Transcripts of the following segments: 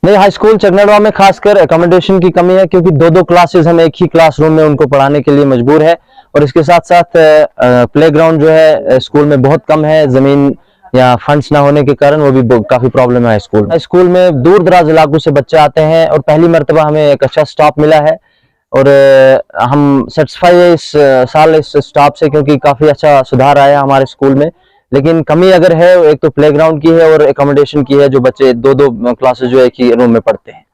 नहीं, high school चकनड़वा में खासकर एकोमोडेशन की कमी है, क्योंकि दो दो क्लासेस हम एक ही क्लासरूम में उनको पढ़ाने के लिए मजबूर है। और इसके साथ साथ प्लेग्राउंड जो है स्कूल में बहुत कम है, जमीन या फंड्स ना होने के कारण वो भी काफी प्रॉब्लम है स्कूल। स्कूल में दूर दराज इलाकों से बच्चे आते हैं और पहली मर्तबा हमें एक अच्छा स्टाफ मिला है और हम सेटिस्फाई है इस साल इस स्टाफ से, क्योंकि काफी अच्छा सुधार आया हमारे स्कूल में। लेकिन कमी अगर है, एक तो प्लेग्राउंड की है और एकोमोडेशन की है, जो बच्चे दो दो क्लासेस जो एक ही रूम में पढ़ते हैं।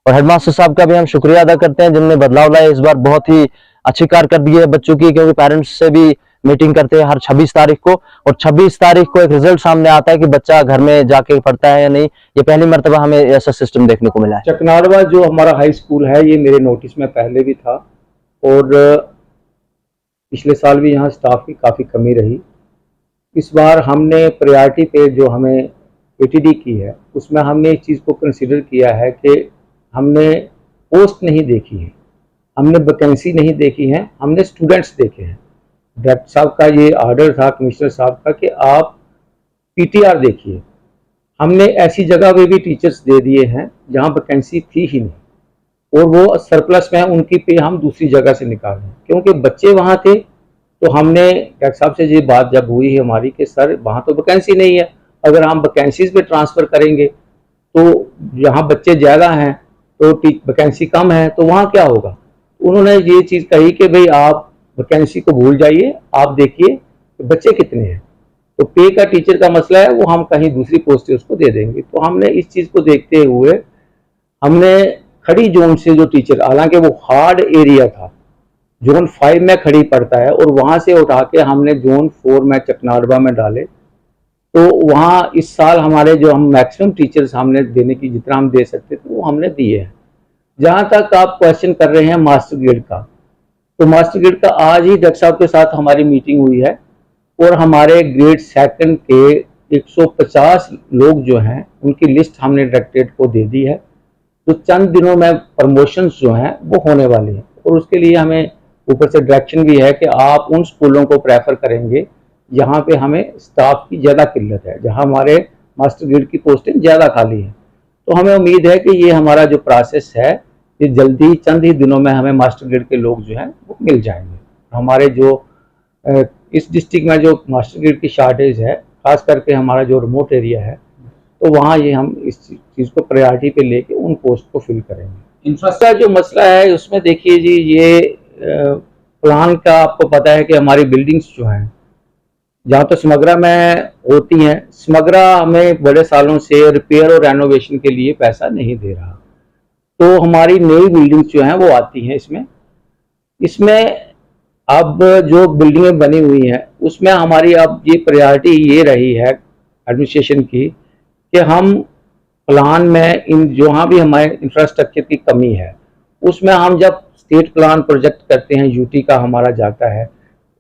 और हेडमास्टर साहब का भी हम शुक्रिया अदा करते हैं जिन्होंने बदलाव लाया इस बार, बहुत ही अच्छी कारकर्दगी है बच्चों की, क्योंकि पेरेंट्स से भी मीटिंग करते हैं हर 26 तारीख को, और 26 तारीख को एक रिजल्ट सामने आता है कि बच्चा घर में जाके पढ़ता है या नहीं। ये पहली मर्तबा हमें ऐसा सिस्टम देखने को मिला है। चकनाड़वा जो हमारा हाई स्कूल है, ये मेरे नोटिस में पहले भी था और पिछले साल भी यहाँ स्टाफ की काफ़ी कमी रही। इस बार हमने प्रायोरिटी पे जो हमें एटीडी की है, उसमें हमने इस चीज़ को कंसिडर किया है कि हमने पोस्ट नहीं देखी है, हमने वैकेंसी नहीं देखी है, हमने स्टूडेंट्स देखे हैं। डायरेक्टर साहब का ये ऑर्डर था, कमिश्नर साहब का, कि आप पीटीआर देखिए। हमने ऐसी जगह पे भी टीचर्स दे दिए हैं जहाँ वैकेंसी थी ही नहीं, और वो सरप्लस में उनकी पे हम दूसरी जगह से निकालें, क्योंकि बच्चे वहाँ थे। तो हमने डॉक्टर साहब से ये बात जब हुई है हमारी कि सर वहाँ तो वैकेंसी नहीं है, अगर हम वैकेंसीज पे ट्रांसफ़र करेंगे तो यहाँ बच्चे ज़्यादा हैं तो वैकेंसी कम है, तो वहाँ क्या होगा। उन्होंने ये चीज़ कही कि भाई आप वैकेंसी को भूल जाइए, आप देखिए बच्चे कितने हैं, तो पे का टीचर का मसला है, वो हम कहीं दूसरी पोस्ट उसको दे देंगे। तो हमने इस चीज़ को देखते हुए हमने खड़ी जोन से जो टीचर, हालांकि वो हार्ड एरिया था, जोन 5 में खड़ी पड़ता है, और वहाँ से उठा के हमने जोन 4 में चकनाड़वा में डाले। तो वहाँ इस साल हमारे जो हम मैक्सिमम टीचर्स हमने देने की, जितना हम दे सकते थे वो हमने दिए हैं। जहाँ तक आप क्वेश्चन कर रहे हैं मास्टर ग्रेड का, तो मास्टर ग्रेड का आज ही डॉक्टर साहब के साथ हमारी मीटिंग हुई है, और हमारे ग्रेड सेकंड के 150 लोग जो हैं उनकी लिस्ट हमने डायरेक्टरेट को दे दी है। तो चंद दिनों में प्रमोशंस जो हैं वो होने वाली हैं, और उसके लिए हमें ऊपर से डायरेक्शन भी है कि आप उन स्कूलों को प्रेफर करेंगे जहाँ पे हमें स्टाफ की ज़्यादा किल्लत है, जहाँ हमारे मास्टर ग्रेड की पोस्टें ज़्यादा खाली हैं। तो हमें उम्मीद है कि ये हमारा जो प्रोसेस है, ये जल्दी चंद ही दिनों में हमें मास्टर ग्रेड के लोग जो हैं वो मिल जाएंगे। हमारे जो इस डिस्ट्रिक्ट में जो मास्टर ग्रेड की शार्टेज है, खास करके हमारा जो रिमोट एरिया है, तो वहाँ ये हम इस चीज़ को प्रायोरिटी पे लेके उन पोस्ट को फिल करेंगे। इंफ्रास्ट्रक्चर जो मसला है उसमें देखिए जी, ये प्लान का आपको पता है कि हमारी बिल्डिंग्स जो हैं, जहाँ तो समग्रा में होती हैं, समग्रा हमें बड़े सालों से रिपेयर और रेनोवेशन के लिए पैसा नहीं दे रहा। तो हमारी नई बिल्डिंग्स जो हैं वो आती हैं इसमें अब जो बिल्डिंगें बनी हुई हैं उसमें हमारी अब ये प्रायोरिटी ये रही है एडमिनिस्ट्रेशन की कि हम प्लान में इन जहाँ भी हमारे इंफ्रास्ट्रक्चर की कमी है, उसमें हम जब स्टेट प्लान प्रोजेक्ट करते हैं, यूटी का हमारा जाता है,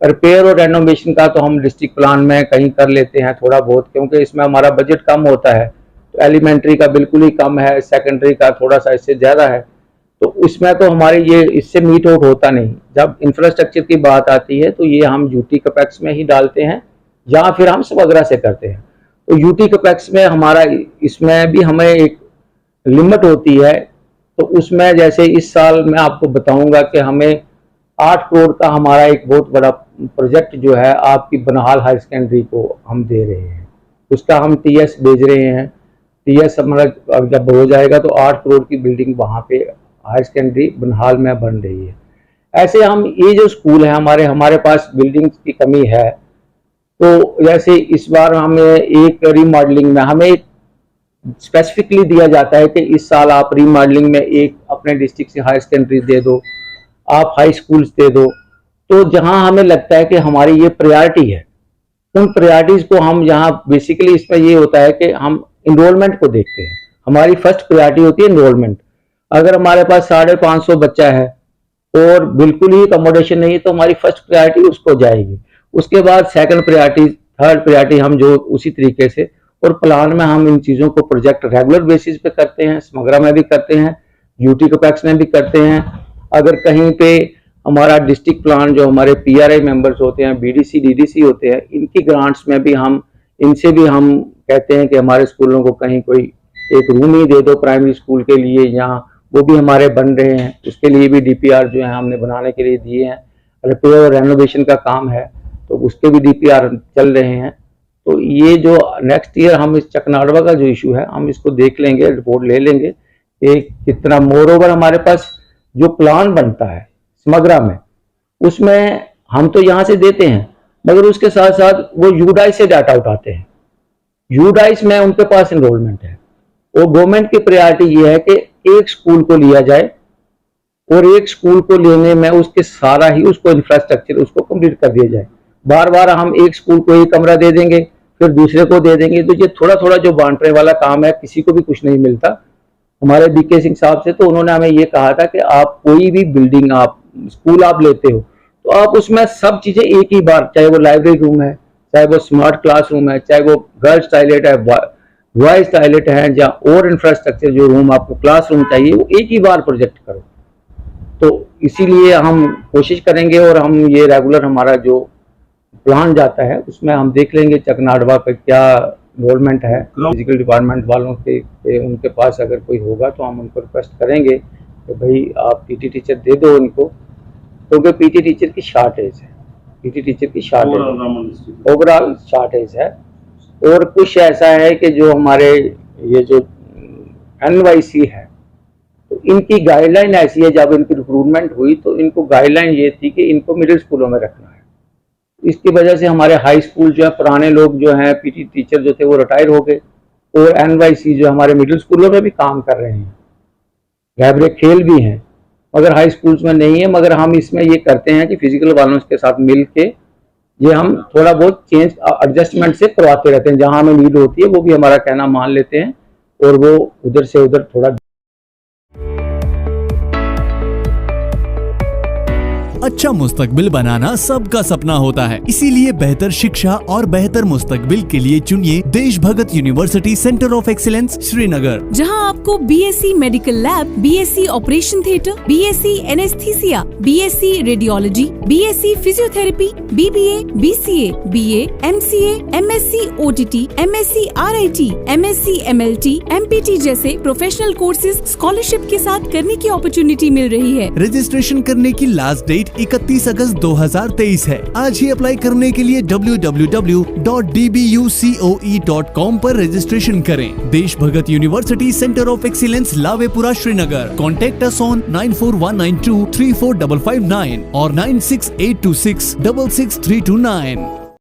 रिपेयर और रेनोवेशन का तो हम डिस्ट्रिक्ट प्लान में कहीं कर लेते हैं थोड़ा बहुत, क्योंकि इसमें हमारा बजट कम होता है। तो एलिमेंट्री का बिल्कुल ही कम है, सेकेंडरी का थोड़ा सा इससे ज़्यादा है, तो इसमें तो हमारी ये इससे मीट आउट होता नहीं। जब इंफ्रास्ट्रक्चर की बात आती है तो ये हम यूटी कैपेक्स में ही डालते हैं या फिर हम समग्रा से करते हैं। तो यूटी कैपेक्स में हमारा, इसमें भी हमें एक लिमिट होती है। तो उसमें जैसे इस साल मैं आपको बताऊंगा कि हमें 8 करोड़ का हमारा एक बहुत बड़ा प्रोजेक्ट जो है आपकी बनहाल हाई सेकेंडरी को हम दे रहे हैं, उसका हम टीएस भेज रहे हैं। टीएस हमारा जब हो जाएगा तो 8 करोड़ की बिल्डिंग वहाँ पे हाई सेकेंडरी बनहाल में बन रही है। ऐसे हम ये जो स्कूल है हमारे पास बिल्डिंग की कमी है, तो जैसे इस बार हमें एक रीमॉडलिंग में हमें स्पेसिफिकली दिया जाता है कि इस साल आप रीमॉडलिंग में एक अपने डिस्ट्रिक्ट से हाई सेकेंडरी दे दो, आप हाई स्कूल्स दे दो। तो जहां हमें लगता है कि हमारी ये प्रायोरिटी है, उन प्रायोरिटीज को हम यहाँ बेसिकली इसमें ये होता है कि हम इनरोलमेंट को देखते हैं। हमारी फर्स्ट प्रायोरिटी होती है इनरोलमेंट। अगर हमारे पास 550 बच्चा है और बिल्कुल ही अकोमोडेशन नहीं है तो हमारी फर्स्ट प्रायोरिटी उसको जाएगी। उसके बाद सेकंड प्रायोरिटी, थर्ड प्रायोरिटी हम जो उसी तरीके से, और प्लान में हम इन चीज़ों को प्रोजेक्ट रेगुलर बेसिस पे करते हैं, समग्रा में भी करते हैं, यूटी कैपेक्स में भी करते हैं। अगर कहीं पे हमारा डिस्ट्रिक्ट प्लान जो हमारे पीआरआई मेंबर्स होते हैं, बीडीसी डीडीसी होते हैं, इनकी ग्रांट्स में भी हम, इनसे भी हम कहते हैं कि हमारे स्कूलों को कहीं कोई एक रूम ही दे दो प्राइमरी स्कूल के लिए यहाँ, वो भी हमारे बन रहे हैं। उसके लिए भी डीपीआर जो है हमने बनाने के लिए दिए हैं। रिपेयर और रेनोवेशन का काम है तो उसके भी डीपीआर चल रहे हैं। तो ये जो नेक्स्ट ईयर हम इस चकनाड़वा का जो इशू है हम इसको देख लेंगे, रिपोर्ट ले लेंगे कि कितना। मोर ओवर हमारे पास जो प्लान बनता है समग्रा में, उसमें हम तो यहाँ से देते हैं मगर उसके साथ साथ वो यूडाइस से डाटा उठाते हैं। यूडाइस में उनके पास एनरोलमेंट है और गवर्नमेंट की प्रायोरिटी ये है कि एक स्कूल को लिया जाए और एक स्कूल को लेने में उसके सारा ही उसको इंफ्रास्ट्रक्चर उसको कंप्लीट कर दिया जाए। बार बार हम एक स्कूल को एक कमरा दे देंगे फिर दूसरे को दे देंगे, तो ये थोड़ा थोड़ा जो बांटने वाला काम है किसी को भी कुछ नहीं मिलता। हमारे बीके सिंह साहब से तो उन्होंने हमें ये कहा था कि आप कोई भी बिल्डिंग आप स्कूल आप लेते हो तो आप उसमें सब चीजें एक ही बार, चाहे वो लाइब्रेरी रूम है, चाहे वो स्मार्ट क्लासरूम है, चाहे वो गर्ल्स टॉयलेट है, बॉयज टॉयलेट है, या और इंफ्रास्ट्रक्चर जो रूम आपको क्लासरूम चाहिए वो एक ही बार प्रोजेक्ट करो। तो इसीलिए हम कोशिश करेंगे और हम ये रेगुलर हमारा जो प्लान जाता है उसमें हम देख लेंगे चकनाड़वा पे क्या इन्वॉल्वमेंट है फिजिकल डिपार्टमेंट वालों के उनके पास अगर कोई होगा तो हम उनको रिक्वेस्ट करेंगे कि भाई आप पीटी टीचर दे दो उनको, क्योंकि पीटी टीचर की शॉर्टेज है, पीटी टीचर की शॉर्टेज ओवरऑल शॉर्टेज है। और कुछ ऐसा है कि जो हमारे ये जो NYC है तो इनकी गाइडलाइन ऐसी है, जब इनकी रिक्रूटमेंट हुई तो इनको गाइडलाइन ये थी कि इनको मिडिल स्कूलों में रखना है। इसकी वजह से हमारे हाई स्कूल जो है पुराने लोग जो हैं पीटी टीचर जो थे वो रिटायर हो गए और NYC जो हमारे मिडिल स्कूलों में भी काम कर रहे हैं, लाइब्रेरी खेल भी हैं मगर हाई स्कूल्स में नहीं है। मगर हम इसमें ये करते हैं कि फिजिकल वालों के साथ मिल के ये हम थोड़ा बहुत चेंज एडजस्टमेंट से करवाते रहते हैं, जहाँ हमें नीड होती है वो भी हमारा कहना मान लेते हैं और वो उधर से उधर थोड़ा। अच्छा मुस्तकबिल बनाना सबका सपना होता है, इसीलिए बेहतर शिक्षा और बेहतर मुस्तकबिल के लिए चुनिए Desh Bhagat university centre of excellence Srinagar, जहां आपको BSc medical lab, BSc operation theatre, BSc anaesthesia, BSc radiology, BSc physiotherapy, BBA, BCA, BA, MCA, MSc OTT, MSc RIT, MSc MLT, MPT जैसे प्रोफेशनल कोर्सेज स्कॉलरशिप के साथ करने की अपॉर्चुनिटी मिल रही है। Registration करने की लास्ट डेट 31 अगस्त 2023 है। आज ही अप्लाई करने के लिए www.dbucoe.com पर रजिस्ट्रेशन करें। Desh Bhagat university centre of excellence Lawaypora Srinagar. Contact us on 9419234559 और 9682666329।